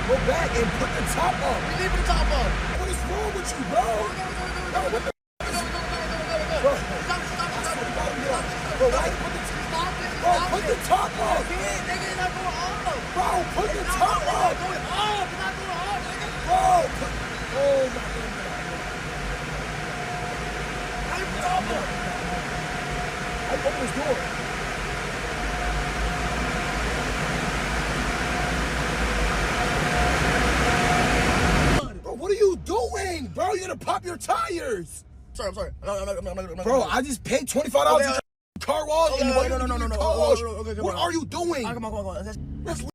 Go back and put the top up. We leave the top up. What is wrong with you, bro? No, what the bro? Bro, why you put the top? Bro, put the top up. Nigga, it's not going off. Bro, put the top up. It's going off. It's not going off, nigga. Bro, oh my God. How you put the top up? I open this door. What are you doing, bro? You're gonna pop your tires. I'm sorry. No. Bro, I just paid $25 to car wash and no. what are you doing? Okay, What are you doing? Come on. Let's